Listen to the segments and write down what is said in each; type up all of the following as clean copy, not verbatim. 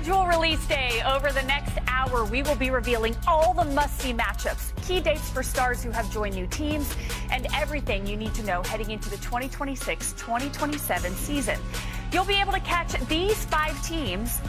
Schedule release day. Over the next hour, we will be revealing all the must-see matchups, key dates for stars who have joined new teams, and everything you need to know heading into the 2026-2027 season. You'll be able to catch these 5 teams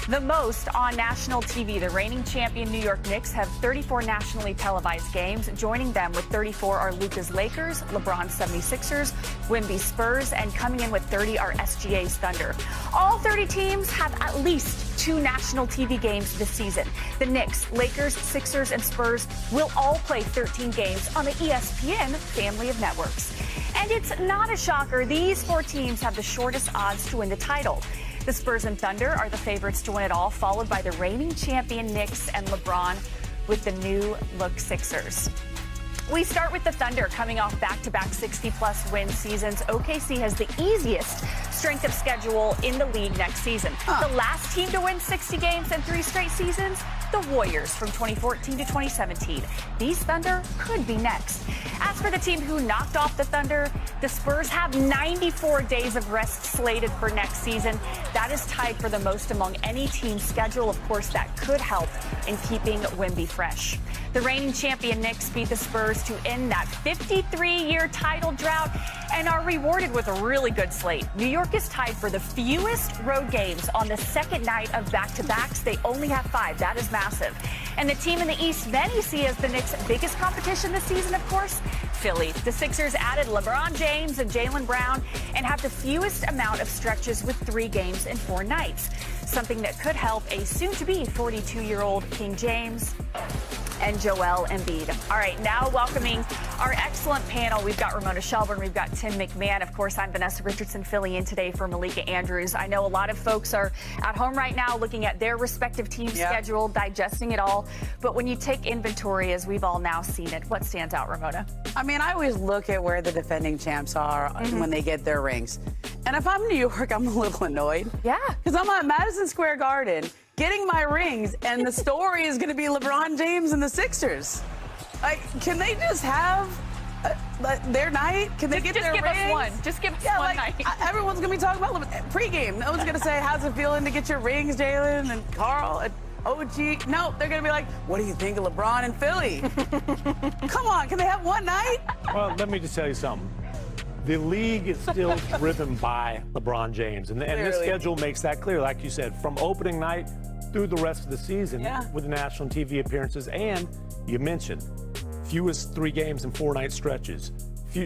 the most on national TV. The reigning champion New York Knicks have 34 nationally televised games. Joining them with 34 are Luka's Lakers, LeBron's 76ers, Wemby's Spurs, and coming in with 30 are SGA's Thunder. All 30 teams have at least 2 national TV games this season. The Knicks, Lakers, Sixers, and Spurs will all play 13 games on the ESPN family of networks. And it's not a shocker. These 4 teams have the shortest odds to win the title. The Spurs and Thunder are the favorites to win it all, followed by the reigning champion Knicks and LeBron with the new-look Sixers. We start with the Thunder coming off back-to-back 60-plus win seasons. OKC has the easiest strength of schedule in the league next season. The last team to win 60 games in 3 straight seasons, the Warriors from 2014 to 2017. These Thunder could be next. As for the team who knocked off the Thunder, the Spurs have 94 days of rest slated for next season. That is tied for the most among any team's schedule. Of course, that could help in keeping Wemby fresh. The reigning champion Knicks beat the Spurs to end that 53-year title drought and are rewarded with a really good slate. New York is tied for the fewest road games on the second night of back-to-backs. They only have 5. That is massive. And the team in the East many see as the Knicks' biggest competition this season, of course, Philly. The Sixers added LeBron James and Jaylen Brown and have the fewest amount of stretches with 3 games in 4 nights, something that could help a soon-to-be 42-year-old King James and Joel Embiid. All right, now welcoming our excellent panel. We've got Ramona Shelburne, we've got Tim McMahon. Of course, I'm Vanessa Richardson filling in today for Malika Andrews. I know a lot of folks are at home right now looking at their respective team's schedule, digesting it all. But when you take inventory, as we've all now seen it, what stands out, Ramona? I mean, I always look at where the defending champs are when they get their rings. And if I'm New York, I'm a little annoyed. Yeah. Because I'm at Madison Square Garden getting my rings, and the story is going to be LeBron James and the Sixers. Like, can they just have their night? Can they get their rings? Just give us one. Just give us one night. Everyone's going to be talking about pregame. No one's going to say, how's it feeling to get your rings, Jaylen and Carl and OG? No, they're going to be like, what do you think of LeBron and Philly? Come on, can they have one night? Well, let me just tell you something. The league is still driven by LeBron James, and this schedule makes that clear. Like you said, from opening night through the rest of the season with the national TV appearances, and you mentioned fewest 3 games and 4-night stretches,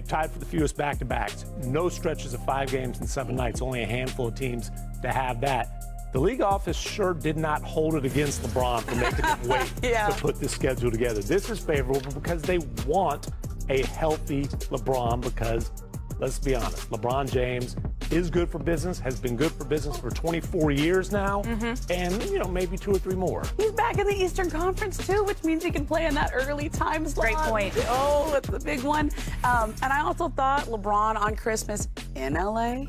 tied for the fewest back-to-backs, no stretches of 5 games and 7 nights, only a handful of teams to have that. The league office sure did not hold it against LeBron for making him wait to put this schedule together. This is favorable because they want a healthy LeBron because, let's be honest, LeBron James is good for business, has been good for business for 24 years now, and, you know, maybe 2 or 3 more. He's back in the Eastern Conference, too, which means he can play in that early time slot. Great point. Oh, that's the big one. And I also thought LeBron on Christmas in L.A.,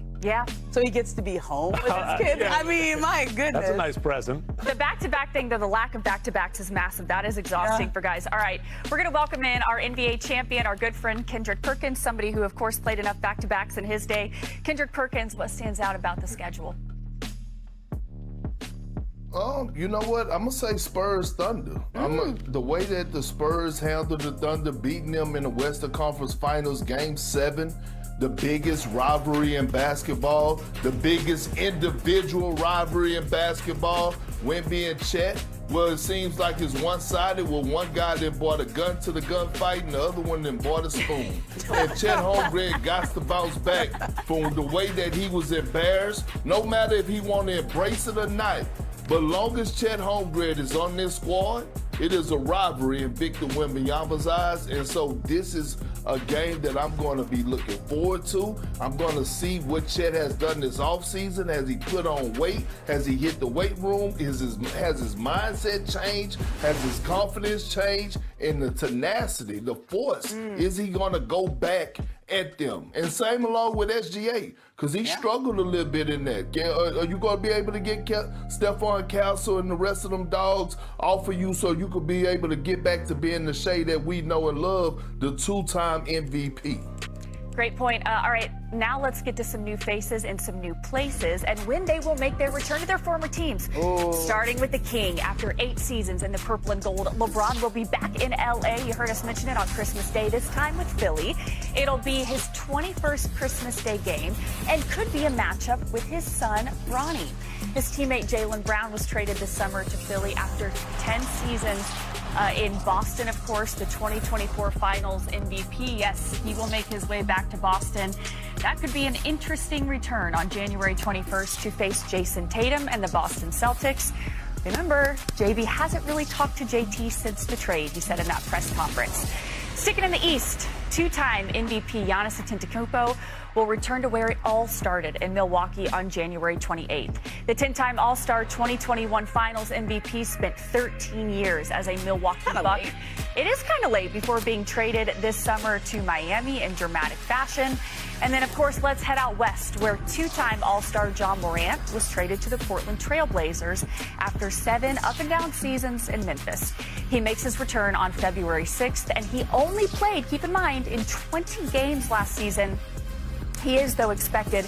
so he gets to be home with his kids. I mean, my goodness. That's a nice present. The back-to-back thing, though, the lack of back-to-backs is massive. That is exhausting for guys. All right, we're going to welcome in our NBA champion, our good friend Kendrick Perkins, somebody who, of course, played enough back-to-backs in his day. Kendrick Perkins, what stands out about the schedule? You know what? I'm going to say Spurs Thunder. The way that the Spurs handled the Thunder, beating them in the Western Conference Finals, Game 7, the biggest rivalry in basketball, the biggest individual rivalry in basketball, Wemby and Chet. Well, it seems like it's one-sided. Well, one guy then brought a gun to the gunfight, and the other one then brought a spoon. And Chet Holmgren got to bounce back from the way that he was embarrassed, no matter if he want to embrace it or not. But long as Chet Holmgren is on this squad, it is a rivalry in Victor Wembanyama's eyes, and so this is a game that I'm going to be looking forward to. I'm going to see what Chet has done this offseason. Has he put on weight? Has he hit the weight room? Has his mindset changed? Has his confidence changed? And the tenacity, the force, is he going to go back at them? And same along with SGA, because he struggled a little bit in that. Are you going to be able to get Stephon Castle and the rest of them dogs off of you so you could be able to get back to being the Shea that we know and love, the 2-time MVP? Great point. All right, now let's get to some new faces in some new places and when they will make their return to their former teams. Starting with the King. After 8 seasons in the purple and gold, LeBron will be back in L.A. You heard us mention it on Christmas Day, this time with Philly. It'll be his 21st Christmas Day game and could be a matchup with his son, Bronny. His teammate Jaylen Brown was traded this summer to Philly after 10 seasons in Boston, of course, the 2024 Finals MVP. Yes, he will make his way back to Boston. That could be an interesting return on January 21st to face Jason Tatum and the Boston Celtics. Remember, JV hasn't really talked to JT since the trade, he said in that press conference. Sticking in the East, 2-time MVP Giannis Antetokounmpo will return to where it all started in Milwaukee on January 28th. The 10-time All-Star 2021 Finals MVP spent 13 years as a Milwaukee Buck. It is kind of late before being traded this summer to Miami in dramatic fashion. And then, of course, let's head out west, where 2-time All-Star John Morant was traded to the Portland Trail Blazers after 7 up-and-down seasons in Memphis. He makes his return on February 6th, and he only played, keep in mind, in 20 games last season. He is, though, expected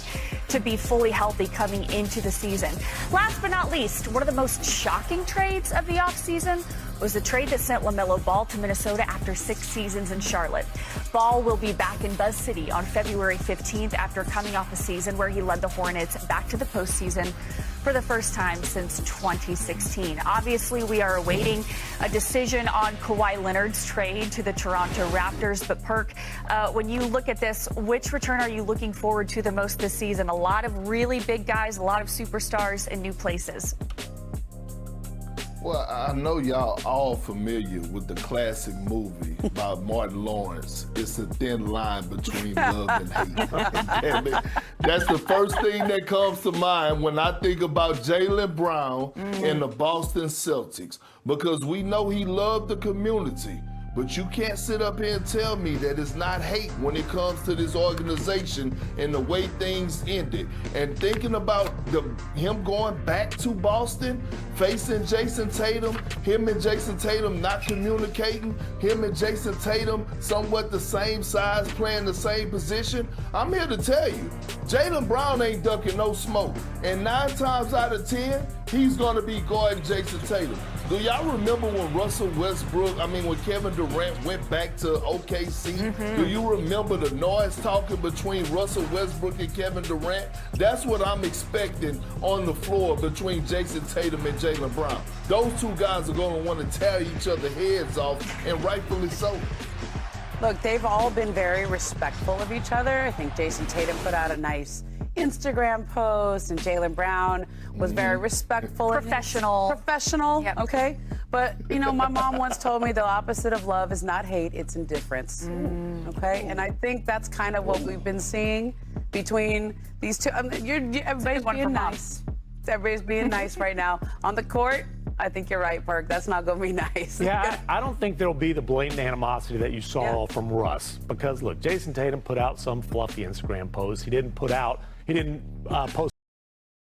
to be fully healthy coming into the season. Last but not least, one of the most shocking trades of the offseason was the trade that sent LaMelo Ball to Minnesota after 6 seasons in Charlotte. Ball will be back in Buzz City on February 15th after coming off a season where he led the Hornets back to the postseason for the first time since 2016. Obviously, we are awaiting a decision on Kawhi Leonard's trade to the Toronto Raptors. But, Perk, when you look at this, which return are you looking forward to the most this season? A lot of really big guys, a lot of superstars in new places. Well, I know y'all all familiar with the classic movie by Martin Lawrence. It's a thin line between love and hate. That's the first thing that comes to mind when I think about Jaylen Brown and the Boston Celtics, because we know he loved the community. But you can't sit up here and tell me that it's not hate when it comes to this organization and the way things ended. And thinking about him going back to Boston, facing Jason Tatum, him and Jason Tatum not communicating, him and Jason Tatum somewhat the same size, playing the same position. I'm here to tell you, Jaylen Brown ain't ducking no smoke. And 9 times out of 10, he's going to be guarding Jason Tatum. Do y'all remember when when Kevin Durant went back to OKC? Do you remember the noise talking between Russell Westbrook and Kevin Durant? That's what I'm expecting on the floor between Jason Tatum and Jaylen Brown. Those 2 guys are going to want to tear each other heads off, and rightfully so. Look, they've all been very respectful of each other. I think Jason Tatum put out a nice Instagram post, and Jaylen Brown was very respectful. Professional. Yep. Okay? But, you know, my mom once told me the opposite of love is not hate, it's indifference. Okay? And I think that's kind of what we've been seeing between these two. Everybody's being nice. Everybody's being nice right now. On the court, I think you're right, Perk. That's not going to be nice. Yeah, I don't think there'll be the blatant animosity that you saw from Russ. Because, look, Jason Tatum put out some fluffy Instagram post. He didn't post